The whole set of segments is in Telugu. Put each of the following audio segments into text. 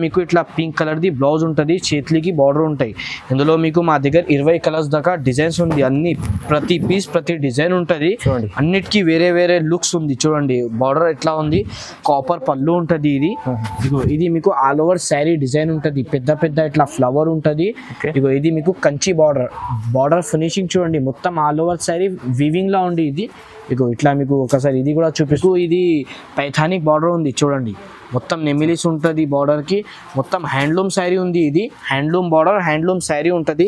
మీకు ఇట్లా పింక్ కలర్ ది బ్లౌజ్ ఉంటుంది, చేతికి బార్డర్ ఉంటాయి. ఇందులో మీకు మా దగ్గర 20 కలర్స్ దాకా డిజైన్స్ ఉంది. అన్ని ప్రతి పీస్ ప్రతి డిజైన్ ఉంటుంది. అన్నిటికీ వేరే వేరే లుక్స్ ఉంది. చూడండి బార్డర్ ఎట్లా ఉంది, కాపర్ పళ్ళు ఉంటుంది. ఇది మీకు ఆల్ ఓవర్ శారీ డిజైన్ ఉంటుంది. పెద్ద పెద్ద ఇట్లా ఫ్లవర్ ఉంటుంది. ఇది మీకు కంచి బార్డర్ ఫినిషింగ్ చూడండి, మొత్తం ఆల్ ఓవర్ శారీ వీవింగ్ లా ఉంది. ఇట్లా మీకు ఒకసారి ఇది కూడా చూపిస్తూ, ఇది పైథానిక్ బార్డర్ ఉంది చూడండి, మొత్తం నెమిలిస్ ఉంటుంది బార్డర్ కి. మొత్తం హ్యాండ్లూమ్ శారీ ఉంది. ఇది హ్యాండ్లూమ్ బార్డర్, హ్యాండ్లూమ్ శారీ ఉంటుంది.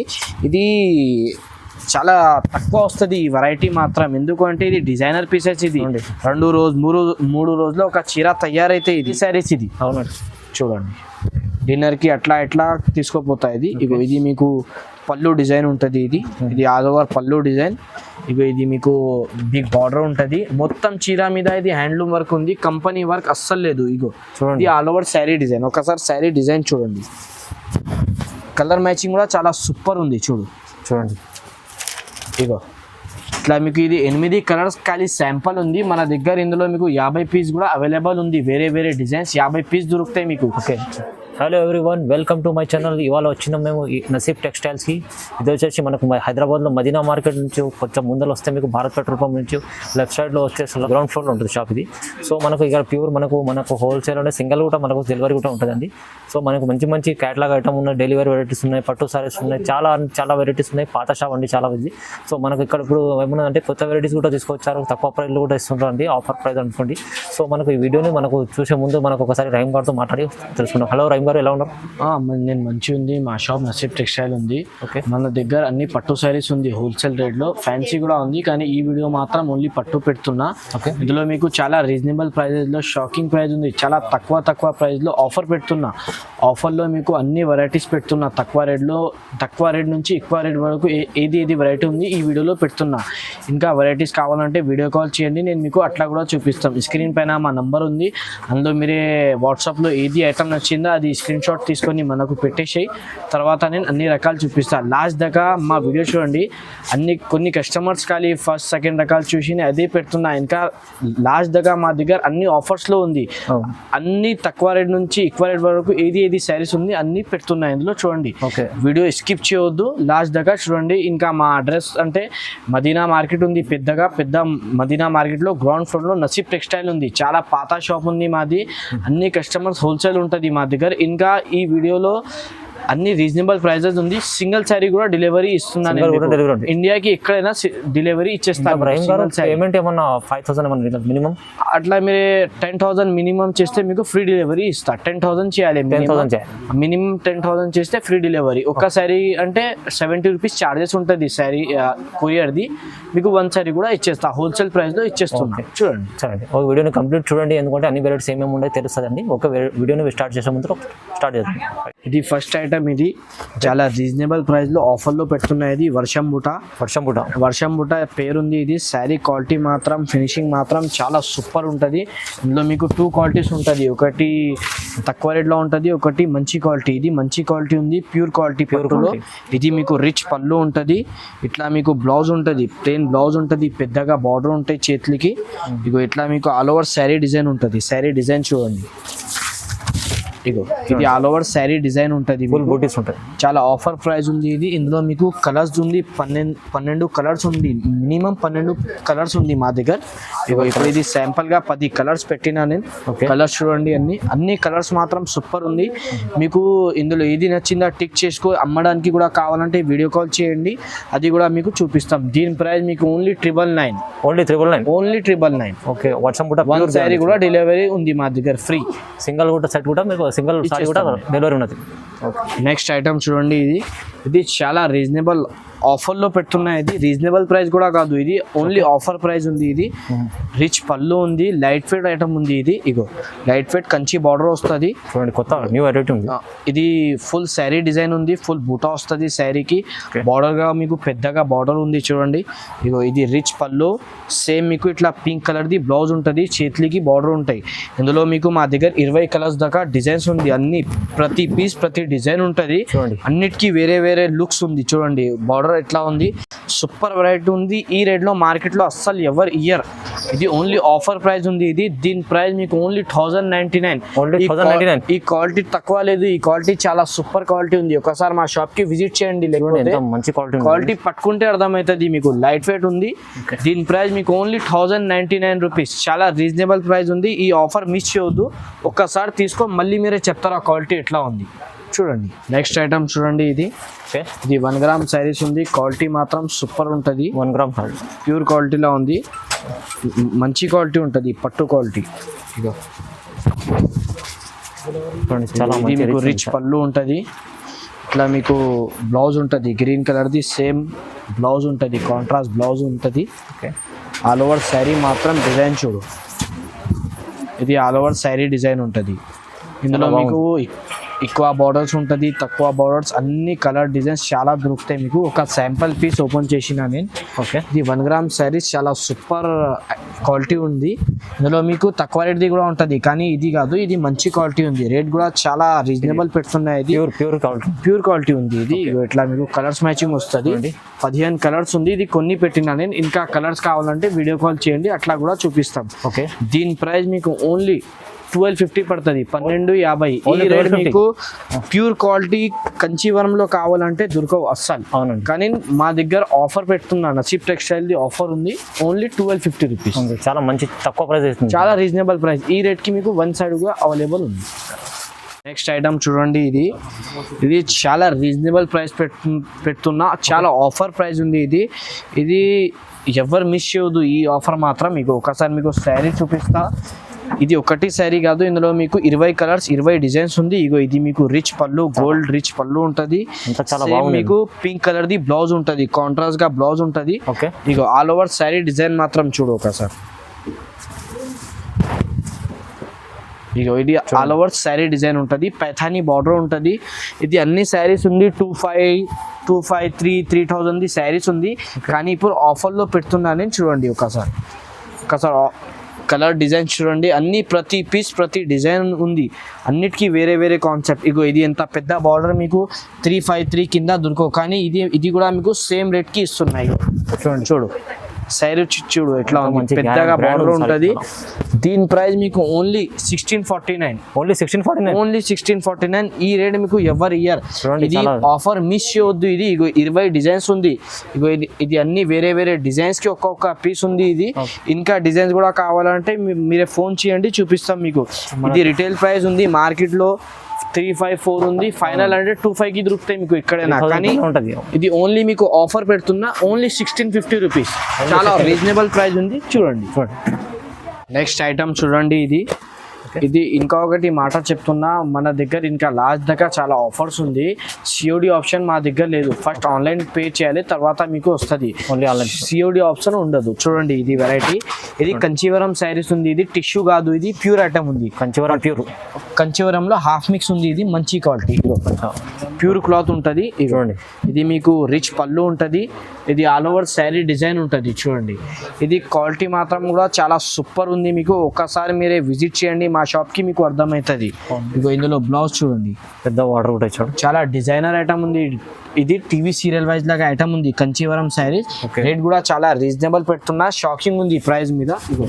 ఇది చాలా తక్కువ వస్తుంది ఈ వెరైటీ మాత్రం, ఎందుకంటే ఇది డిజైనర్ పీసెస్. ఇది 2 రోజు 3 రోజుల్లో ఒక చీర తయారైతే ఇది శారీస్. ఇది అవునండి, చూడండి డిన్నర్కి అట్లా ఎట్లా తీసుకోపోతాయి. ఇది మీకు పళ్ళు డిజైన్ ఉంటుంది. ఇది ఆల్ ఓవర్ పళ్ళు డిజైన్. ఇది మీకు బిగ్ బార్డర్ ఉంటుంది. మొత్తం చీర మీద ఇది హ్యాండ్లూమ్ వర్క్ ఉంది, కంపెనీ వర్క్ అస్సలు లేదు. చూడండి ఆల్ ఓవర్ శారీ డిజైన్. ఒకసారి శారీ డిజైన్ చూడండి, కలర్ మ్యాచింగ్ కూడా చాలా సూపర్ ఉంది. చూడండి ఇట్లా మీకు ఇది 8 కలర్స్ ఖాళీ శాంపుల్ ఉంది మన దగ్గర. ఇందులో మీకు 50 పీస్ కూడా అవైలబుల్ ఉంది. వేరే వేరే డిజైన్స్ 50 పీస్ దొరుకుతాయి మీకు. Okay, hello everyone, welcome to my channel. ఇవాళ వచ్చినాం మేము నసీబ్ టెక్స్టైల్స్కి. ఇది వచ్చేసి మనకు హైదరాబాద్లో మదీనా మార్కెట్ నుంచి కొంచెం ముందర వస్తే మీకు భారత్ పెట్రోల్ పంప్ నుంచి లెఫ్ట్ సైడ్లో వచ్చేసి గ్రౌండ్ ఫ్లోర్లో ఉంటుంది షాప్ ఇది. సో మనకు ఇక్కడ ప్యూర్ మనకు హోల్సేల్ అంటే సింగిల్ కూడా మనకు డెలివరీ కూడా ఉంటుందండి. సో మనకు మంచి క్యాటలాగ్ ఐటమ్ ఉన్నాయి, డెలివరీ వెరైటీస్ ఉన్నాయి, పట్టు సారీస్ ఉన్నాయి, చాలా వెరైటీస్ ఉన్నాయి. పాత షాప్ అండి చాలా ఇది. సో మనకు ఇక్కడ ఇప్పుడు ఏమన్నదంటే కొత్త వెరైటీస్ కూడా తీసుకొచ్చారు, తక్కువ ప్రైస్లో కూడా ఇస్తుంటారు అండి, ఆఫర్ ప్రైస్ అనుకోండి. సో మనకు ఈ వీడియోని మనకు చూసే ముందు మనకు ఒకసారి రైమ్ గారితో మాట్లాడి తెలుసుకున్నాం. హలో రైమ్ గారు, ఎలా ఉన్నారు? నేను మంచిగా ఉంది. మా షాప్ నసీబ్ టెక్స్టైల్ ఉంది. ఓకే, మన దగ్గర అన్ని పట్టు సారీస్ ఉంది హోల్సేల్ రేట్లో, ఫ్యాన్సీ కూడా ఉంది. కానీ ఈ వీడియో మాత్రం ఓన్లీ పట్టు పెడుతున్నా. ఓకే, ఇందులో మీకు చాలా రీజనబుల్ ప్రైజెస్లో షాకింగ్ ప్రైస్ ఉంది. చాలా తక్కువ ప్రైస్లో ఆఫర్ పెడుతున్నా. ఆఫర్లో మీకు అన్ని వెరైటీస్ పెడుతున్నా తక్కువ రేట్ నుంచి ఎక్కువ రేట్ వరకు ఏది వెరైటీ ఉంది ఈ వీడియోలో పెడుతున్నా. ఇంకా వెరైటీస్ కావాలంటే వీడియో కాల్ చేయండి, నేను మీకు అట్లా కూడా చూపిస్తాం. స్క్రీన్ పైన మా నంబర్ ఉంది, అందులో మీరే వాట్సాప్లో ఏది ఐటమ్ నచ్చిందో అది స్క్రీన్ షాట్ తీసుకొని మనకు పెట్టేసాయి. తర్వాత నేను అన్ని రకాలు చూపిస్తాను. లాస్ట్ దాకా మా వీడియో చూడండి. కొన్ని కస్టమర్స్ ఖాళీ ఫస్ట్ సెకండ్ రకాలు చూసి అదే పెడుతున్నా. ఇంకా లాస్ట్ దాకా మా దగ్గర అన్ని ఆఫర్స్లో ఉంది. అన్ని తక్కువ రేట్ నుంచి ఎక్కువ రేట్ వరకు ఏది శారీస్ ఉంది అన్ని పెడుతున్నాయి ఇందులో. చూడండి, వీడియో స్కిప్ చేయవద్దు, లాస్ట్ దాకా చూడండి. ఇంకా మా అడ్రస్ అంటే మదీనా మార్కెట్ ఉంది, పెద్ద మదీనా మార్కెట్లో గ్రౌండ్ ఫ్లోర్లో నసీబ్ టెక్స్టైల్ ఉంది. చాలా పాత షాప్ ఉంది మాది. అన్ని కస్టమర్స్ హోల్సేల్ ఉంటుంది మా దగ్గర. ఇంకా ఈ వీడియోలో అన్ని రీజనబుల్ ప్రైజెస్ ఉంది. సింగిల్ శారీ కూడా డెలివరీ ఇస్తున్నాను. ఇండియాకి ఎక్కడైనా డెలివరీ ఇచ్చేస్తాను. పేమెంట్ ఏమన్నా 5,000 మినిమం, అట్లా మీరు 10,000 మినిమం చేస్తే మీకు ఫ్రీ డెలివరీ ఇస్తా. 10,000 చేయాలి మినిమం. 10,000 చేస్తే ఫ్రీ డెలివరీ. ఒక శారీ అంటే 70 రూపీస్ చార్జెస్ ఉంటుంది శారీ కొరియర్ది. మీకు 1 శారీ కూడా ఇచ్చేస్తా, హోల్సేల్ ప్రైస్ లో ఇచ్చేస్తున్నా. చూడండి ఒక వీడియోని కంప్లీట్ చూడండి, ఎందుకంటే అన్ని వెరైటీస్ ఏమేమి ఉండో తెలుస్తుందండి. ఒక వీడియోని స్టార్ట్ చేసే ముందు స్టార్ట్ చేద్దాం. ఇది ఫస్ట్ ఐటమ్. ఇది చాలా రీజనబుల్ ప్రైస్ లో ఆఫర్ లో పెడుతున్నాయి. ఇది వర్షం బుట్ట పేరుంది. ఇది శారీ క్వాలిటీ మాత్రం ఫినిషింగ్ మాత్రం చాలా సూపర్ ఉంటుంది. ఇందులో మీకు 2 క్వాలిటీస్ ఉంటుంది. ఒకటి తక్కువ రేట్ లో ఉంటుంది, ఒకటి మంచి క్వాలిటీ. ఇది మంచి క్వాలిటీ ఉంది, ప్యూర్ క్వాలిటీ. ఇది మీకు రిచ్ పళ్ళు ఉంటుంది. ఇట్లా మీకు బ్లౌజ్ ఉంటుంది, ప్లెయిన్ బ్లౌజ్ ఉంటుంది, పెద్దగా బార్డర్ ఉంటాయి చేతులకి. ఇట్లా మీకు ఆల్ ఓవర్ శారీ డిజైన్ ఉంటుంది. శారీ డిజైన్ చూడండి, ఇది ఆల్ ఓవర్ శారీ డిజైన్ ఉంటుంది, ఫుల్ బూటీస్ ఉంటుంది. చాలా ఆఫర్ ప్రైస్ ఉంది ఇది. ఇందులో మీకు కలర్స్ ఉంది, 12 కలర్స్ ఉంది, మినిమం 12 కలర్స్ ఉంది మా దగ్గర. ఇప్పుడు ఇది శాంపుల్ గా 10 కలర్స్ పెట్టినా నేను. కలర్స్ చూడండి, అన్ని కలర్స్ మాత్రం సూపర్ ఉంది. మీకు ఇందులో ఏది నచ్చిందో టిక్ చేసుకో. అమ్మడానికి కూడా కావాలంటే వీడియో కాల్ చేయండి, అది కూడా మీకు చూపిస్తాం. దీని ప్రైస్ మీకు ఓన్లీ 999. ఓకే, వాట్సాప్ కూడా 1 శారీ కూడా డెలివరీ ఉంది మా దగ్గర ఫ్రీ. సింగిల్ కూడా సెట్ కూడా మీకు సింగిల్ సారీ కూడా డెలివరీ ఉన్నది. నెక్స్ట్ ఐటమ్ చూడండి, ఇది చాలా రీజనబుల్ ఆఫర్లో పెడుతున్నాయి. ఇది రీజనబుల్ ప్రైస్ కూడా కాదు, ఇది ఓన్లీ ఆఫర్ ప్రైస్ ఉంది. ఇది రిచ్ పళ్ళు ఉంది, లైట్ వెయిట్ ఐటమ్ ఉంది. ఇది లైట్ వెయిట్ కంచి బార్డర్ వస్తుంది. చూడండి, కొత్త న్యూ వెరైటీ ఉంది. ఇది ఫుల్ శారీ డిజైన్ ఉంది, ఫుల్ బూటా వస్తుంది శారీకి. బార్డర్ గా మీకు పెద్దగా బార్డర్ ఉంది చూడండి. ఇది రిచ్ పళ్ళు. సేమ్ మీకు ఇట్లా పింక్ కలర్ ది బ్లౌజ్ ఉంటుంది, చేతికి బార్డర్ ఉంటాయి. ఇందులో మీకు మా దగ్గర 20 కలర్స్ దాకా డిజైన్స్ ఉంది. అన్ని ప్రతి పీస్ ప్రతి డిజైన్ ఉంటుంది. అన్నిటికీ వేరే వేరే లుక్స్ ఉంది. చూడండి, బార్డర్ బార్డర్ ఎట్లా ఉంది, సూపర్ వెరైటీ ఉంది. ఈ రేట్లో మార్కెట్లో అస్సలు ఎవరు ఇయర్. ఇది ఓన్లీ ఆఫర్ ప్రైస్ ఉంది. ఇది దీని ప్రైస్ మీకు ఓన్లీ 1099. ఈ క్వాలిటీ తక్కువ లేదు, ఈ క్వాలిటీ చాలా సూపర్ క్వాలిటీ ఉంది. ఒకసారి మా షాప్ కి విజిట్ చేయండి, లేకపోతే మంచి క్వాలిటీ పట్టుకుంటే అర్థమవుతుంది మీకు. లైట్ వెయిట్ ఉంది. దీని ప్రైస్ మీకు ఓన్లీ 1099 రూపీస్. చాలా రీజనబుల్ ప్రైస్ ఉంది. ఈ ఆఫర్ మిస్ చేయొద్దు, ఒక్కసారి తీసుకో, మళ్ళీ మీరే చెప్తారు ఆ క్వాలిటీ ఎట్లా ఉంది. చూడండి నెక్స్ట్ ఐటమ్ చూడండి. ఇది 1 గ్రామ్ శారీస్ ఉంది. క్వాలిటీ మాత్రం సూపర్ ఉంటుంది. 1 గ్రామ్ ప్యూర్ క్వాలిటీలో ఉంది. మంచి క్వాలిటీ ఉంటుంది, పట్టు క్వాలిటీ. ఇదో చాలా మీకు రిచ్ పళ్ళు ఉంటుంది. ఇట్లా మీకు బ్లౌజ్ ఉంటుంది, గ్రీన్ కలర్ది సేమ్ బ్లౌజ్ ఉంటుంది, కాంట్రాస్ట్ బ్లౌజ్ ఉంటుంది. ఆల్ ఓవర్ శారీ మాత్రం డిజైన్ చూడు, ఇది ఆల్ ఓవర్ శారీ డిజైన్ ఉంటుంది. ఇందులో మీకు ఎక్కువ బార్డర్స్ ఉంటుంది, తక్కువ బార్డర్స్, అన్ని కలర్ డిజైన్స్ చాలా దొరుకుతాయి మీకు. ఒక శాంపుల్ పీస్ ఓపెన్ చేసిన నేను. ఇది 1 గ్రామ్ శారీస్ చాలా సూపర్ క్వాలిటీ ఉంది. ఇందులో మీకు తక్కువ రేట్ది కూడా ఉంటుంది, కానీ ఇది కాదు, ఇది మంచి క్వాలిటీ ఉంది. రేట్ కూడా చాలా రీజనబుల్ పెడుతున్నాయి. ఇది ప్యూర్ క్వాలిటీ ఉంది. ఇది ఇట్లా మీకు కలర్స్ మ్యాచింగ్ వస్తుంది. 15 కలర్స్ ఉంది. ఇది కొన్ని పెట్టినా నేను. ఇంకా కలర్స్ కావాలంటే వీడియో కాల్ చేయండి, అట్లా కూడా చూపిస్తాం. దీని ప్రైస్ మీకు ఓన్లీ 1250 పడుతుంది, 1250. ఈ రేట్ మీకు ప్యూర్ క్వాలిటీ కంచీవరంలో కావాలంటే దొరకవు అస్సలు. అవునండి, కానీ మా దగ్గర ఆఫర్ పెడుతున్నా, నసీబ్ టెక్స్టైల్ ది ఆఫర్ ఉంది. Only 1250 rupees. చాలా మంచి తక్కువ ప్రైస్, చాలా రీజనబుల్ ప్రైస్. ఈ రేట్కి మీకు 1 సైడ్ కూడా అవైలబుల్ ఉంది. నెక్స్ట్ ఐటమ్ చూడండి. ఇది చాలా రీజనబుల్ ప్రైస్ పెడుతున్నా, చాలా ఆఫర్ ప్రైస్ ఉంది. ఇది ఎవరు మిస్ చేయదు ఈ ఆఫర్ మాత్రం. మీకు ఒకసారి మీకు శారీ చూపిస్తా. ఇది ఒకటి శారీ కాదు, ఇందులో మీకు 20 కలర్స్, 20 డిజైన్స్ ఉంది. ఇగో ఇది మీకు రిచ్ పళ్ళు, గోల్డ్ రిచ్ పళ్ళు ఉంటుంది. మీకు పింక్ కలర్ ది బ్లౌజ్ ఉంటుంది, కాంట్రాస్ట్ గా బ్లౌజ్ ఉంటుంది. ఇగో ఆల్ ఓవర్ శారీ డిజైన్ మాత్రం చూడు ఒకసారి. ఇగో ఇది ఆల్ ఓవర్ శారీ డిజైన్ ఉంటుంది, పైథానీ బార్డర్ ఉంటుంది. ఇది అన్ని శారీస్ ఉంది 2500, 3000 ది శారీస్ ఉంది. కానీ ఇప్పుడు ఆఫర్లో పెడుతున్నా నేను. చూడండి ఒకసారి కలర్ డిజైన్ చూడండి. అన్ని ప్రతి పీస్ ప్రతి డిజైన్ ఉంది, అన్నిటికీ వేరే వేరే కాన్సెప్ట్. ఇగో ఇది ఎంత పెద్ద బార్డర్ మీకు 353 కింద దొరకవు, కానీ ఇది కూడా మీకు సేమ్ రేట్కి ఇస్తున్నాయి. చూడు శారీ చూడు ఎట్లా ఉంది, పెద్దగా బార్డర్ ఉంటుంది. దీని ప్రైస్ మీకు ఓన్లీ 1649. ఓన్లీ 1649. ఈ రేట్ మీకు ఎవరు ఇయర్. ఇది ఆఫర్ మిస్ చేయొద్దు. ఇది ఇగో 20 డిజైన్స్ ఉంది. ఇగో ఇది అన్ని వేరే వేరే డిజైన్స్ కి ఒక్కొక్క పీస్ ఉంది. ఇది ఇంకా డిజైన్స్ కూడా కావాలంటే మీరే ఫోన్ చేయండి, చూపిస్తాం మీకు. ఇది రిటైల్ ప్రైస్ ఉంది, మార్కెట్ లో 354 ఉంది. ఫైనల్ అంటే 25కి దొరుకుతాయి మీకు ఎక్కడైనా. కానీ ఇది ఓన్లీ మీకు ఆఫర్ పెడుతున్నా, ఓన్లీ 1650 రూపీస్. చాలా రీజనబుల్ ప్రైస్ ఉంది. చూడండి నెక్స్ట్ ఐటమ్ చూడండి. ఇది ఇంకా ఒకటి మాట చెప్తున్నా, మన దగ్గర ఇంకా లాస్ట్ దాకా చాలా ఆఫర్స్ ఉంది. సిఓడి ఆప్షన్ మా దగ్గర లేదు. ఫస్ట్ ఆన్లైన్ పే చేయాలి, తర్వాత మీకు వస్తుంది. సిఓడి ఆప్షన్ ఉండదు. చూడండి ఇది వెరైటీ, ఇది కంచీవరం శారీస్ ఉంది. ఇది టిష్యూ కాదు, ఇది ప్యూర్ ఐటమ్ ఉంది. కంచీవరంలో హాఫ్ మిక్స్ ఉంది. ఇది మంచి క్వాలిటీ, ప్యూర్ క్లాత్ ఉంటుంది. ఇది మీకు రిచ్ పళ్ళు ఉంటుంది. ఇది ఆల్ ఓవర్ శారీ డిజైన్ ఉంటుంది. చూడండి ఇది క్వాలిటీ మాత్రం కూడా చాలా సూపర్ ఉంది. మీకు ఒక్కసారి మీరే విజిట్ చేయండి మా షాప్ కి, మీకు అర్థమవుతుంది. ఇగో ఇందులో బ్లౌజ్ చూడండి, పెద్ద వాటర్ కూడా చూడండి, చాలా డిజైనర్ ఐటమ్ ఉంది. ఇది టీవీ సీరియల్ వైజ్ లాగా ఐటమ్ ఉంది. కంచీవరం శారీస్ రేట్ కూడా చాలా రీజనబుల్ పెడుతున్నా, షాకింగ్ ఉంది ప్రైస్ మీద. ఇగో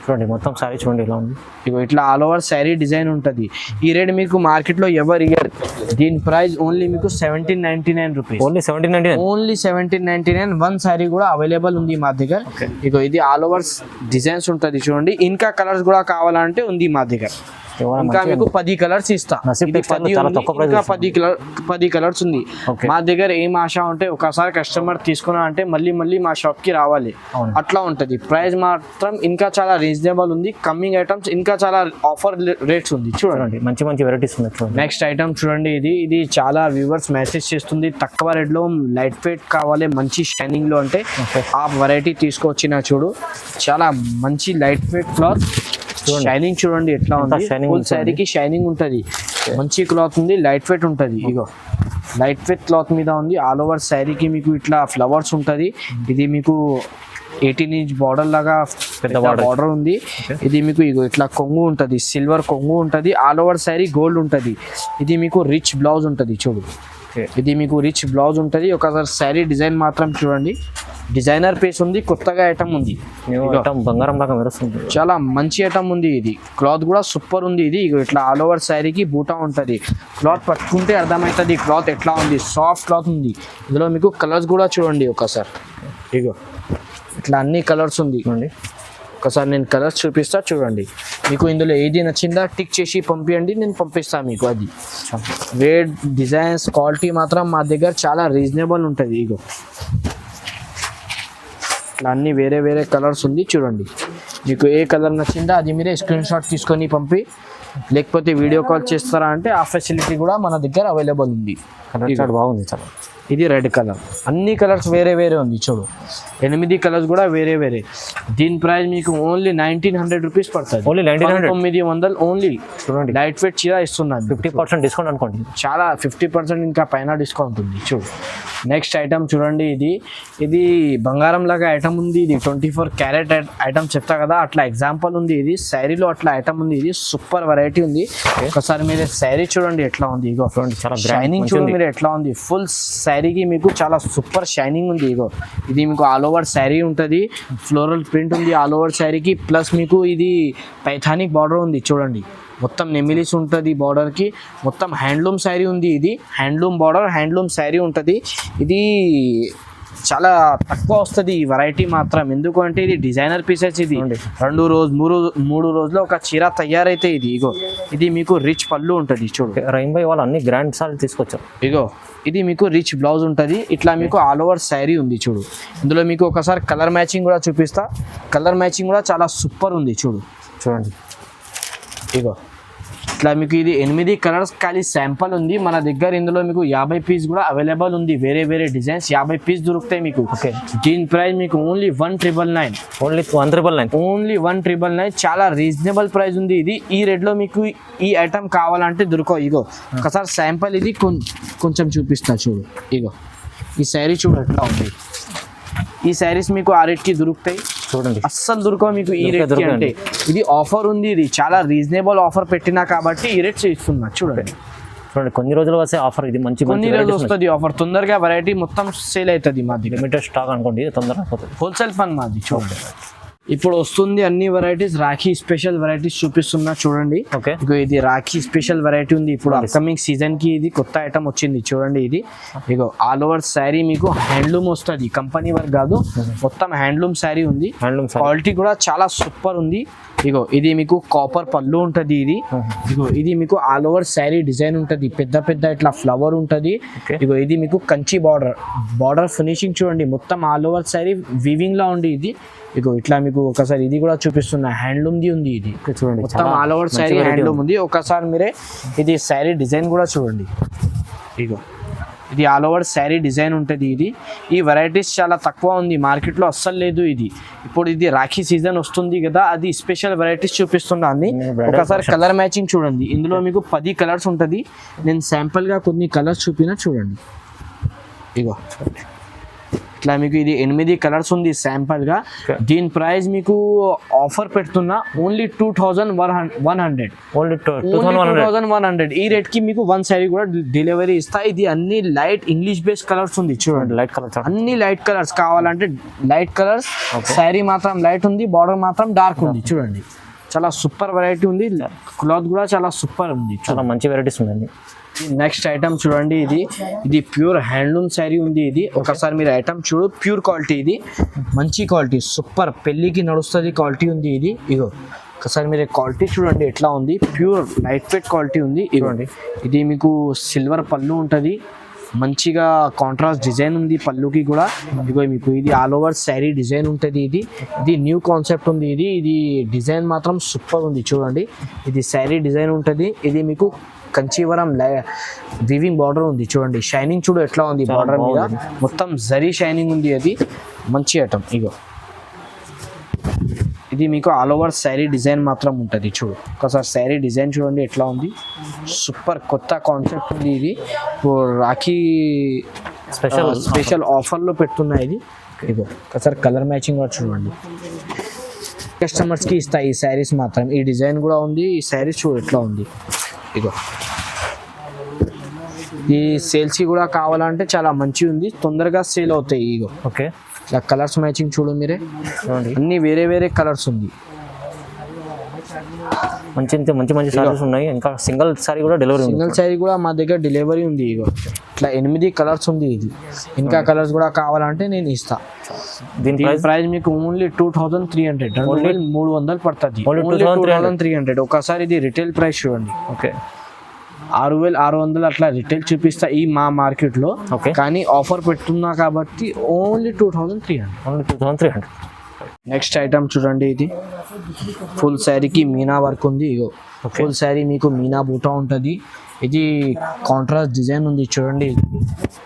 చూడండి మొత్తం శారీ చూడండి ఇలా ఉంది. ఇగో ఇట్లా ఆల్ ఓవర్ శారీ డిజైన్ ఉంటుంది. ఈ రేట్ మీకు మార్కెట్ లో ఎవరు ఇయర్. దీని ప్రైస్ ఓన్లీ మీకు 1799 రూపీస్. ఓన్లీ 1799. 1 శారీ కూడా అవైలబుల్ ఉంది మా దగ్గర. ఇగో ఇది ఆల్ ఓవర్ డిజైన్స్ ఉంటుంది. చూడండి ఇంకా కలర్స్ కూడా కావాలంటే ఉంది మా దగ్గర. ఇంకా మీకు 10 కలర్స్ ఇస్తా. 10 కలర్స్ ఉంది మా దగ్గర. ఏం ఆశ ఉంటే ఒకసారి కస్టమర్ తీసుకున్నా అంటే మళ్ళీ మా షాప్ కి రావాలి, అట్లా ఉంటది. ప్రైస్ మాత్రం ఇంకా చాలా రీజనబుల్ ఉంది. కమింగ్ ఐటమ్స్ ఇంకా చాలా ఆఫర్ రేట్స్ ఉంది. చూడండి మంచి వెరైటీస్ ఉన్నాయి. నెక్స్ట్ ఐటమ్ చూడండి. ఇది చాలా వ్యూవర్స్ మెసేజ్ చేస్తుంది, తక్కువ రేట్ లో లైట్ వెయిట్ కావాలి, మంచి షైనింగ్ లో అంటే ఆ వెరైటీ తీసుకొచ్చిన. చూడు చాలా మంచి లైట్ వెయిట్ క్లాత్, షైనింగ్ చూడండి ఎట్లా ఉంది. ఫుల్ శారీకి షైనింగ్ ఉంటుంది, మంచి క్లాత్ ఉంది, లైట్ వెయిట్ ఉంటుంది. ఇగో లైట్ వెయిట్ క్లాత్ మీద ఉంది. ఆల్ ఓవర్ శారీకి మీకు ఇట్లా ఫ్లవర్స్ ఉంటుంది. ఇది మీకు 18 ఇంచ్ బార్డర్ లాగా పెద్ద బార్డర్ ఉంది. ఇది మీకు ఇగో ఇట్లా కొంగు ఉంటుంది, సిల్వర్ కొంగు ఉంటుంది. ఆల్ ఓవర్ శారీ గోల్డ్ ఉంటుంది. ఇది మీకు రిచ్ బ్లౌజ్ ఉంటుంది. చూడు ఇది మీకు రిచ్ బ్లౌజ్ ఉంటుంది. ఒకసారి శారీ డిజైన్ మాత్రం చూడండి, డిజైనర్ పీస్ ఉంది, కొత్తగా ఐటమ్ ఉంది, బంగారం లాగా మెరుస్తుంది, చాలా మంచి ఐటమ్ ఉంది. ఇది క్లాత్ కూడా సూపర్ ఉంది. ఇది ఇగో ఇట్లా ఆల్ ఓవర్ శారీకి బూటా ఉంటుంది. క్లాత్ పట్టుకుంటే అర్థమవుతుంది క్లాత్ ఎట్లా ఉంది, సాఫ్ట్ క్లాత్ ఉంది. ఇందులో మీకు కలర్స్ కూడా చూడండి ఒకసారి, ఇగో ఇట్లా అన్ని కలర్స్ ఉంది. ఒకసారి నేను కలర్స్ చూపిస్తా చూడండి. మీకు ఇందులో ఏది నచ్చిందా టిక్ చేసి పంపించండి, నేను పంపిస్తాను మీకు. అది రేట్, డిజైన్స్, క్వాలిటీ మాత్రం మా దగ్గర చాలా రీజనబుల్ ఉంటుంది. ఇగో ఇట్లా అన్ని వేరే వేరే కలర్స్ ఉంది చూడండి. మీకు ఏ కలర్ నచ్చిందో అది మీరే స్క్రీన్ షాట్ తీసుకొని పంపి, లేకపోతే వీడియో కాల్ చేస్తారా అంటే ఆ ఫెసిలిటీ కూడా మన దగ్గర అవైలబుల్ ఉంది. బాగుంది చాలా. ఇది రెడ్ కలర్, అన్ని కలర్స్ వేరే వేరే ఉంది చూడు, 8 కలర్స్ కూడా వేరే వేరే. దీని ప్రైస్ మీకు ఓన్లీ 1900 రూపీస్ పడుతుంది. Only 1900 only. చూడండి లైట్ వెయిట్ చీర ఇస్తున్నాను, 50% డిస్కౌంట్ అనుకోండి. చాలా 50% ఇంకా పైన డిస్కౌంట్ ఉంది. చూడు నెక్స్ట్ ఐటమ్ చూడండి. ఇది బంగారం లాగా ఐటమ్ ఉంది. ఇది 24 క్యారెట్ ఐటమ్ చెప్తా కదా, అట్లా ఎగ్జాంపుల్ ఉంది. ఇది శారీలో అట్లా ఐటమ్ ఉంది. ఇది సూపర్ వెరైటీ ఉంది. ఒకసారి మీరు శారీ చూడండి ఎట్లా ఉంది. ఇగో చాలా షైనింగ్ చూడండి మీరు ఎట్లా ఉంది. ఫుల్ శారీకి మీకు చాలా సూపర్ షైనింగ్ ఉంది. ఇగో ఇది మీకు ఆల్ ఓవర్ శారీ ఉంటుంది, ఫ్లోరల్ ప్రింట్ ఉంది ఆల్ ఓవర్ శారీకి. ప్లస్ మీకు ఇది పైథానిక్ బార్డర్ ఉంది చూడండి, మొత్తం నెమిలిస్ ఉంటుంది బార్డర్కి. మొత్తం హ్యాండ్లూమ్ శారీ ఉంది. ఇది హ్యాండ్లూమ్ బార్డర్, హ్యాండ్లూమ్ శారీ ఉంటుంది. ఇది చాలా తక్కువ వస్తుంది ఈ వెరైటీ మాత్రం, ఎందుకంటే ఇది డిజైనర్ పీసెస్. ఇది 2 రోజు 3 రోజుల్లో ఒక చీర తయారైతే. ఇది ఇగో ఇది మీకు రిచ్ పళ్ళు ఉంటుంది చూడు. రైంబై వాళ్ళు అన్ని గ్రాండ్ సాల్ తీసుకొచ్చారు. ఇగో ఇది మీకు రిచ్ బ్లౌజ్ ఉంటుంది. ఇట్లా మీకు ఆల్ ఓవర్ శారీ ఉంది చూడు. ఇందులో మీకు ఒకసారి కలర్ మ్యాచింగ్ కూడా చూపిస్తా. కలర్ మ్యాచింగ్ కూడా చాలా సూపర్ ఉంది చూడండి. ఇగో ఇట్లా మీకు ఇది 8 కలర్స్ ఖాళీ శాంపుల్ ఉంది మన దగ్గర. ఇందులో మీకు 50 పీస్ కూడా అవైలబుల్ ఉంది. వేరే వేరే డిజైన్స్ 50 పీస్ దొరుకుతాయి మీకు. దీని ప్రైస్ మీకు ఓన్లీ 1999. ఓన్లీ 1999. ఓన్లీ 1999. చాలా రీజనబుల్ ప్రైస్ ఉంది. ఇది ఈ రేట్లో మీకు ఈ ఐటమ్ కావాలంటే దొరకవు. ఇగో ఒకసారి శాంపుల్ ఇది కొంచెం చూపిస్తా చూడు. ఇగో ఈ శారీ చూడు ఎట్లా ఉంది. ఈ శారీస్ మీకు ఆ రేట్కి దొరుకుతాయి చూడండి, అస్సలు దొరకవు మీకు ఈ రేట్కి. అంటే ఇది ఆఫర్ ఉంది, ఇది చాలా రీజనబుల్ ఆఫర్ పెట్టినా కాబట్టి ఈ రేట్స్ ఇస్తున్నా చూడండి. కొన్ని రోజులు వస్తే ఆఫర్, ఇది మంచి కొన్ని రోజులు వస్తుంది ఆఫర్. తొందరగా వెరైటీ మొత్తం సేల్ అవుతుంది మాది. లిమిటెడ్ స్టాక్ అనుకోండి, తొందరగా హోల్సేల్ పని మాది చూడండి. ఇప్పుడు వస్తుంది అన్ని వెరైటీస్, రాఖీ స్పెషల్ వెరైటీస్ చూపిస్తున్నా చూడండి. ఇగో ఇది రాఖీ స్పెషల్ వెరైటీ ఉంది. ఇప్పుడు అప్కమింగ్ సీజన్ కి ఇది కొత్త ఐటమ్ వచ్చింది చూడండి. ఇది ఇగో ఆల్ ఓవర్ శారీ మీకు హ్యాండ్లూమ్ వస్తుంది, కంపెనీ వర్క్ కాదు, మొత్తం హ్యాండ్లూమ్ శారీ ఉంది. క్వాలిటీ కూడా చాలా సూపర్ ఉంది. ఇగో ఇది మీకు కాపర్ పళ్ళు ఉంటుంది. ఇగో ఇది మీకు ఆల్ ఓవర్ శారీ డిజైన్ ఉంటుంది, పెద్ద ఇట్లా ఫ్లవర్ ఉంటుంది. ఇగో ఇది మీకు కంచి బార్డర్ ఫినిషింగ్ చూడండి, మొత్తం ఆల్ ఓవర్ శారీ వీవింగ్ లా ఉంది. ఇది ఇగో ఇట్లా మీకు ఒకసారి ఇది కూడా చూపిస్తున్నా, హ్యాండ్లూమ్ ది ఉంది. ఇది చూడండి మొత్తం ఆల్ ఓవర్ శారీ హ్యాండ్లూమ్ ఉంది. ఒకసారి మీరే ఇది శారీ డిజైన్ కూడా చూడండి. ఇగో ఇది ఆల్ ఓవర్ శారీ డిజైన్ ఉంటుంది. ఈ వెరైటీస్ చాలా తక్కువ ఉంది మార్కెట్లో, అస్సలు లేదు. ఇది ఇప్పుడు ఇది రాఖీ సీజన్ వస్తుంది కదా, అది స్పెషల్ వెరైటీస్ చూపిస్తున్నా అన్ని. ఒకసారి కలర్ మ్యాచింగ్ చూడండి. ఇందులో మీకు 10 కలర్స్ ఉంటుంది. నేను శాంపుల్గా కొన్ని కలర్స్ చూపినా చూడండి. ఇగో ఇట్లా మీకు ఇది 8 కలర్స్ ఉంది శాంపుల్గా. దీని ప్రైస్ మీకు ఆఫర్ పెడుతున్నా ఓన్లీ 2100. ఓన్లీ 2100. ఈ రేట్ కి మీకు 1 శారీ కూడా డెలివరీ ఇస్తా. ఇది అన్ని లైట్ ఇంగ్లీష్ బేస్డ్ కలర్స్ ఉంది చూడండి. లైట్ కలర్స్, అన్ని లైట్ కలర్స్ కావాలంటే లైట్ కలర్స్. శారీ మాత్రం లైట్ ఉంది, బార్డర్ మాత్రం డార్క్ ఉంది చూడండి. చాలా సూపర్ వెరైటీ ఉంది. క్లాత్ కూడా చాలా సూపర్ ఉంది, చాలా మంచి వెరైటీస్ ఉందండి. నెక్స్ట్ ఐటమ్ చూడండి. ఇది ప్యూర్ హ్యాండ్లూమ్ శారీ ఉంది. ఇది ఒకసారి మీరు ఐటమ్ చూడు, ప్యూర్ క్వాలిటీ. ఇది మంచి క్వాలిటీ, సూపర్ పెళ్ళికి నడుస్తుంది క్వాలిటీ ఉంది. ఇది ఇగో ఒకసారి మీరు క్వాలిటీ చూడండి ఎట్లా ఉంది. ప్యూర్ లైట్ వెయిట్ క్వాలిటీ ఉంది. ఇవ్వండి ఇది మీకు సిల్వర్ పళ్ళు ఉంటుంది, మంచిగా కాంట్రాస్ట్ డిజైన్ ఉంది పళ్ళుకి కూడా. ఇదిగో మీకు ఇది ఆల్ ఓవర్ శారీ డిజైన్ ఉంటుంది. ఇది న్యూ కాన్సెప్ట్ ఉంది. ఇది డిజైన్ మాత్రం సూపర్ ఉంది చూడండి. ఇది శారీ డిజైన్ ఉంటుంది. ఇది మీకు కంచీవరం వీవింగ్ బార్డర్ ఉంది చూడండి. షైనింగ్ చూడు ఎట్లా ఉంది బార్డర్ మీద, మొత్తం జరీ షైనింగ్ ఉంది. అది మంచి ఐటమ్. ఇగో ఇది మీకు ఆల్ ఓవర్ శారీ డిజైన్ మాత్రం ఉంటుంది చూడు. ఒకసారి శారీ డిజైన్ చూడండి ఎట్లా ఉంది, సూపర్ కొత్త కాన్సెప్ట్ ఉంది. ఇది రాఖీ స్పెషల్ ఆఫర్లో పెడుతున్నా. ఇది ఇగో ఒకసారి కలర్ మ్యాచింగ్ కూడా చూడండి. కస్టమర్స్కి ఇస్తాయి ఈ శారీస్ మాత్రం. ఈ డిజైన్ కూడా ఉంది. ఈ శారీస్ చూడు ఎట్లా ఉంది. ఇగో ఈ సేల్స్ కి కూడా కావాలంటే చాలా మంచిగా ఉంది, తొందరగా సేల్ అవుతాయి. ఇగో ఓకే, ఇలా కలర్స్ మ్యాచింగ్ చూడు మీరే, చూడండి అన్ని వేరే వేరే కలర్స్ ఉంది. మంచి మంచి సారీస్ ఉన్నాయి. ఇంకా సింగిల్ సారీ కూడా డెలివరీ ఉంది. సింగిల్ సారీ కూడా మా దగ్గర డెలివరీ ఉంది. ఇగో ఇట్లా 8 కలర్స్ ఉంది. ఇది ఇంకా కలర్స్ కూడా కావాలంటే నేను ఇస్తా. దీని దీని ప్రైస్ మీకు ఓన్లీ 2300, 2300 పడుతుంది. ఓన్లీ 2300. ఒకసారి ఇది రిటైల్ ప్రైస్ చూడండి. ఓకే, 6600 అట్లా రిటైల్ చూపిస్తా ఈ మా మార్కెట్ లో. ఓకే, కానీ ఆఫర్ పెట్టున్నా కాబట్టి ఓన్లీ 2300. ఓన్లీ 2300. నెక్స్ట్ ఐటమ్ చూడండి, ఇది ఫుల్ శారీకి మీనా వర్క్ ఉంది. ఇగో ఫుల్ శారీ మీకు మీనా బూటా ఉంటుంది. ఇది కాంట్రాస్ట్ డిజైన్ ఉంది చూడండి.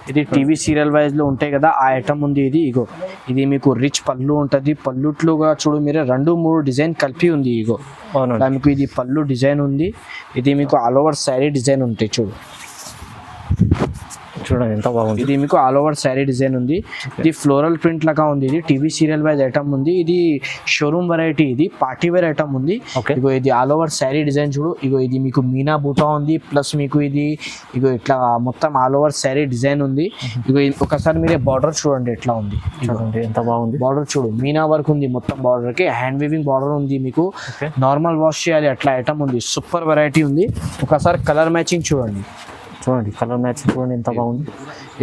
ఇది టీవీ సీరియల్ వైజ్ లో ఉంటాయి కదా, ఆ ఐటమ్ ఉంది ఇది. ఇగో ఇది మీకు రిచ్ పళ్ళు ఉంటుంది. పళ్ళుట్లో కూడా చూడు మీరే 2-3 డిజైన్ కలిపి ఉంది. ఇగో మీకు ఇది పళ్ళు డిజైన్ ఉంది. ఇది మీకు ఆల్ ఓవర్ శారీ డిజైన్ ఉంటాయి చూడు. చూడండి ఎంత బాగుంది. ఇది మీకు ఆల్ ఓవర్ శారీ డిజైన్ ఉంది. ఇది ఫ్లోరల్ ప్రింట్ లాగా ఉంది. ఇది టీవీ సీరియల్ వైజ్ ఐటమ్ ఉంది. ఇది షోరూమ్ వెరైటీ, ఇది పార్టీ వేర్ ఐటమ్ ఉంది. ఇగో ఇది ఆల్ ఓవర్ శారీ డిజైన్ చూడు. ఇగో ఇది మీకు మీనా బూటా ఉంది, ప్లస్ మీకు ఇది ఇగో ఇట్లా మొత్తం ఆల్ ఓవర్ శారీ డిజైన్ ఉంది. ఇగో ఒకసారి మీరే బార్డర్ చూడండి ఎట్లా ఉంది. చూడండి ఎంత బాగుంది. బార్డర్ చూడు, మీనా వర్క్ ఉంది మొత్తం. బార్డర్ కి హ్యాండ్ వీవింగ్ బార్డర్ ఉంది. మీకు నార్మల్ వాష్ చేయాలి అట్లా ఐటమ్ ఉంది. సూపర్ వెరైటీ ఉంది. ఒకసారి కలర్ మ్యాచింగ్ చూడండి. చూడండి కలర్ మ్యాచింగ్ చూడండి ఎంత బాగుంది.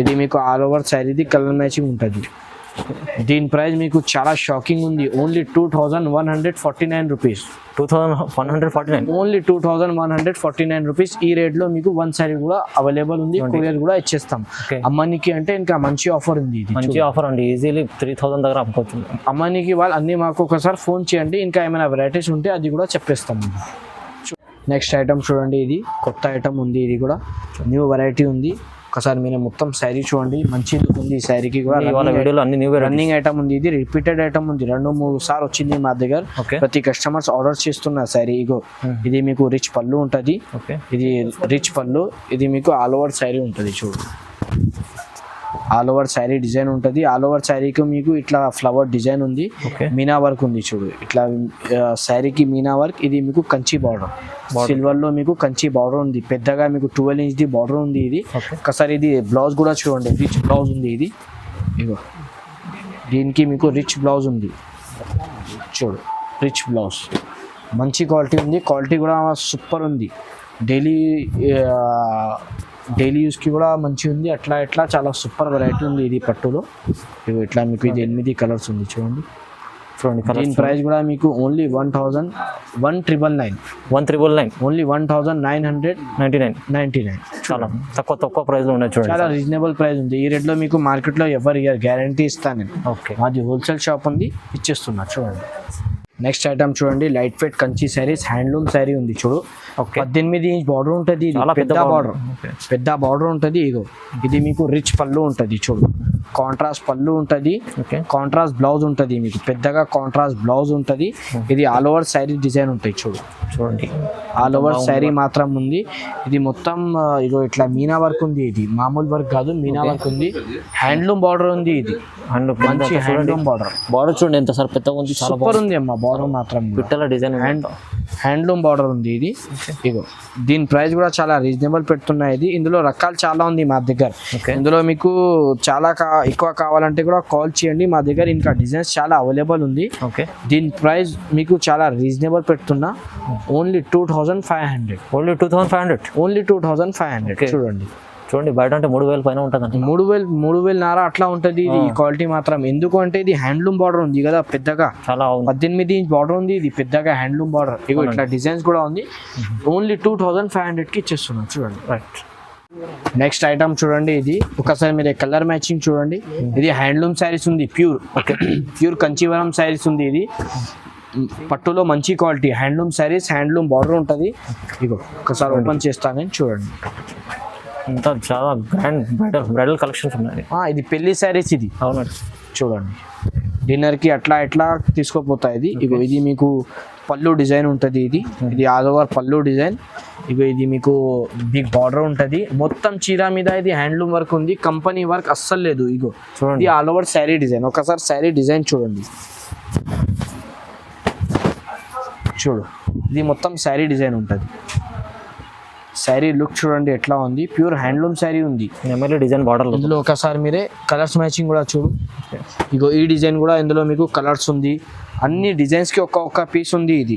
ఇది మీకు ఆల్ ఓవర్ శారీది కలర్ మ్యాచింగ్ ఉంటుంది. దీని ప్రైస్ మీకు చాలా షాకింగ్ ఉంది. Only 2149 rupees. 2149. Only 2149 rupees. ఈ రేట్ లో మీకు 1 శారీ కూడా అవైలబుల్ ఉంది. కొరియర్ కూడా ఇచ్చేస్తాం. అమ్మానికి అంటే ఇంకా మంచి ఆఫర్ ఉంది. ఇది మంచి ఆఫర్ అండి. ఈజీలీ 3000 దగ్గర అమ్ముకోవచ్చు. అమ్మానికి వాళ్ళు అన్ని మాకు ఒకసారి ఫోన్ చేయండి. ఇంకా ఏమైనా వెరైటీస్ ఉంటే అది కూడా చెప్పేస్తాం. నెక్స్ట్ ఐటమ్ చూడండి, ఇది కొత్త ఐటమ్ ఉంది. ఇది కూడా న్యూ వెరైటీ ఉంది. ఒకసారి మీరు మొత్తం శారీ చూడండి, మంచి లుక్ ఉంది. ఈ శారీకి కూడా రన్నింగ్ ఐటమ్ ఉంది. ఇది రిపీటెడ్ ఐటమ్ ఉంది. 2-3 సార్లు వచ్చింది మా దగ్గర. ప్రతి కస్టమర్స్ ఆర్డర్ చేస్తున్న శారీ. ఇగో ఇది మీకు రిచ్ పళ్ళు ఉంటుంది. ఇది రిచ్ పళ్ళు. ఇది మీకు ఆల్ ఓవర్ శారీ ఉంటుంది చూడు. ఆల్ ఓవర్ శారీ డిజైన్ ఉంటుంది. ఆల్ ఓవర్ శారీకి మీకు ఇట్లా ఫ్లవర్ డిజైన్ ఉంది. మీనా వర్క్ ఉంది చూడు. ఇట్లా శారీకి మీనా వర్క్. ఇది మీకు కంచి బార్డర్, సిల్వర్ లో మీకు కంచి బార్డర్ ఉంది. పెద్దగా మీకు 12 ఇంచ్ ది బార్డర్ ఉంది. ఇది ఒకసారి ఇది బ్లౌజ్ కూడా చూడండి. రిచ్ బ్లౌజ్ ఉంది. ఇది ఇగో దీనికి మీకు రిచ్ బ్లౌజ్ ఉంది చూడు. రిచ్ బ్లౌజ్ మంచి క్వాలిటీ ఉంది. క్వాలిటీ కూడా సూపర్ ఉంది. డైలీ యూస్కి కూడా మంచిగా ఉంది. అట్లా ఇట్లా చాలా సూపర్ వెరైటీ ఉంది. ఇది పట్టులో ఇట్లా మీకు ఇది 8 కలర్స్ ఉంది చూడండి. దీని ప్రైస్ కూడా మీకు ఓన్లీ 1999. ఓన్లీ 1999. చాలా తక్కువ ప్రైస్ లో ఉన్నాయి చూడండి. చాలా రీజనబుల్ ప్రైస్ ఉంది. ఈ రేట్ లో మీకు మార్కెట్ లో ఎవరు గ్యారంటీ ఇస్తాను నేను. మాది హోల్సేల్ షాప్ ఉంది, ఇచ్చేస్తున్నా చూడండి. నెక్స్ట్ ఐటమ్ చూడండి, light weight Kanchi saris, handloom sari ఉంది చూడు. 18 ఇంచ్ బార్డర్ ఉంటుంది. పెద్ద బార్డర్ ఉంటుంది. ఇగో ఇది మీకు రిచ్ పళ్ళు ఉంటుంది చూడు. కాంట్రాస్ట్ పళ్ళు ఉంటుంది. కాంట్రాస్ట్ బ్లౌజ్ ఉంటుంది. మీకు పెద్దగా కాంట్రాస్ట్ బ్లౌజ్ ఉంటుంది. ఇది ఆల్ ఓవర్ శారీ డిజైన్ ఉంటాయి చూడండి. ఆల్ ఓవర్ శారీ మాత్రం ఉంది. ఇది మొత్తం ఇగో ఇట్లా మీనా వర్క్ ఉంది. ఇది మామూలు వర్క్ కాదు, మీనా వర్క్ ఉంది. హ్యాండ్లూమ్ బార్డర్ ఉంది. ఇది మంచి హ్యాండ్లూమ్ బార్డర్ చూడండి ఎంత సార్ పెద్దగా ఉంది. సూపర్ ఉంది అమ్మా. బార్డర్ మాత్రం డిజైన్ హ్యాండ్లూమ్ బార్డర్ ఉంది. ఇది ఇగో దీని ప్రైస్ కూడా చాలా రీజనబుల్ పెడుతున్నాయి. ఇది ఇందులో రకాలు చాలా ఉంది మా దగ్గర. ఇందులో మీకు చాలా ఎక్కువ కావాలంటే కూడా కాల్ చేయండి. మా దగ్గర ఇంకా డిజైన్స్ చాలా అవైలబుల్ ఉంది. దీని ప్రైస్ మీకు చాలా రీజనబుల్ పెడుతున్నా. ఓన్లీ 2500. ఓన్లీ 2500 చూడండి. బయట అంటే 3000 పైన ఉంటుంది. 3000 అట్లా ఉంటుంది. ఇది క్వాలిటీ మాత్రం. ఎందుకు అంటే ఇది హ్యాండ్లూమ్ బార్డర్ ఉంది కదా పెద్దగా. 18 ఇంచ్ బార్డర్ ఉంది. ఇది పెద్దగా హ్యాండ్లూమ్ బార్డర్. ఇగో ఇట్లా డిజైన్స్ కూడా ఉంది. ఓన్లీ 2500కి ఇచ్చేస్తున్నాం చూడండి. రైట్. నెక్స్ట్ ఐటమ్ చూడండి, ఇది ఒకసారి మీరు కలర్ మ్యాచింగ్ చూడండి. ఇది హ్యాండ్లూమ్ శారీస్ ఉంది. ప్యూర్ కంచీవరం శారీస్ ఉంది. ఇది పట్టులో మంచి quality handloom saris. Handloom border ఉంటుంది. ఇగో ఒకసారి ఓపెన్ చేస్తాను చూడండి. ఇంత చాలా గ్రాండ్ బ్రైడల్ కలెక్షన్స్ ఉన్నాయి. ఇది పెళ్లి శారీస్. ఇది అవునండి చూడండి. డిన్నర్కి అట్లా ఎట్లా తీసుకోపోతాయి. ఇది ఇగో ఇది మీకు పళ్ళు డిజైన్ ఉంటుంది. ఇది ఆల్ ఓవర్ పళ్ళు డిజైన్. ఇగో ఇది మీకు బిగ్ బార్డర్ ఉంటుంది. మొత్తం చీర మీద ఇది హ్యాండ్లూమ్ వర్క్ ఉంది. కంపెనీ వర్క్ అస్సలు లేదు. ఇగో చూడండి. ఇది ఆల్ ఓవర్ శారీ డిజైన్. ఒకసారి శారీ డిజైన్ చూడండి. చూడు ఇది మొత్తం శారీ డిజైన్ ఉంటుంది. శారీ లుక్ చూడండి ఎట్లా ఉంది, ప్యూర్ హ్యాండ్లూమ్ శారీ ఉంది. నెమలి డిజైన్ బార్డర్ ఇందులో ఒకసారి మీరే కలర్స్ మ్యాచింగ్ కూడా చూడు. ఇగో ఈ డిజైన్ కూడా ఇందులో మీకు కలర్స్ ఉంది, అన్ని డిజైన్స్ కి ఒక్కొక్క పీస్ ఉంది. ఇది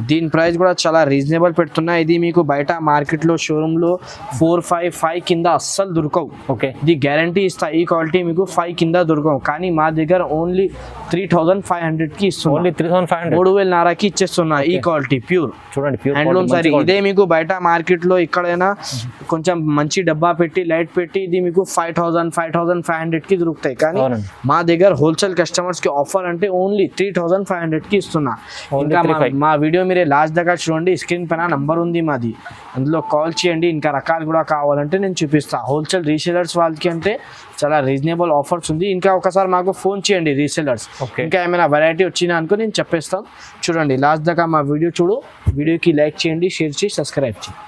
దీని ప్రైస్ కూడా చాలా రీజనబుల్ పెడుతున్నా. ఇది మీకు బయట మార్కెట్ లో షోరూమ్ లో 4-5 కింద అస్సలు దొరకవు. ఓకే, ఇది గ్యారంటీ ఇస్తా, ఈ క్వాలిటీ మీకు 5 కింద దొరకవు. కానీ మా దగ్గర ఓన్లీ 3,500 కి ఇస్తున్నా. ఓన్లీ 3,500, 3,500కి ఇచ్చేస్తున్నా. ఈ క్వాలిటీ ప్యూర్ చూడండి, ప్యూర్ హ్యాండ్లూమ్ సారీ. ఇదే మీకు బయట మార్కెట్ లో ఎక్కడైనా కొంచెం మంచి డబ్బా పెట్టి లైట్ పెట్టి ఇది మీకు 5,500 కి దొరుకుతాయి. కానీ మా దగ్గర హోల్సేల్ కస్టమర్స్ కి ఆఫర్ అంటే ఓన్లీ 3,500 కి ఇస్తున్నా. ఇంకా మా వీడియో మీరే లాస్ట్ దగ్గర చూడండి, స్క్రీన్ పైన నంబర్ ఉంది మాది, అందులో కాల్ చేయండి. ఇంకా రకాలు కూడా కావాలంటే నేను చూపిస్తా. హోల్సేల్ రీసేలర్స్ వాళ్ళకి అంటే చాలా రీజనబుల్ ఆఫర్స్ ఉంది. ఇంకా ఒకసారి మాకు ఫోన్ చేయండి రీసేలర్స్, ఇంకా ఏమైనా వెరైటీ వచ్చినా అనుకో నేను చెప్పేస్తాను. చూడండి లాస్ట్ దాకా మా వీడియో చూడు, వీడియోకి లైక్ చేయండి, షేర్ చేసి సబ్స్క్రైబ్ చేయండి.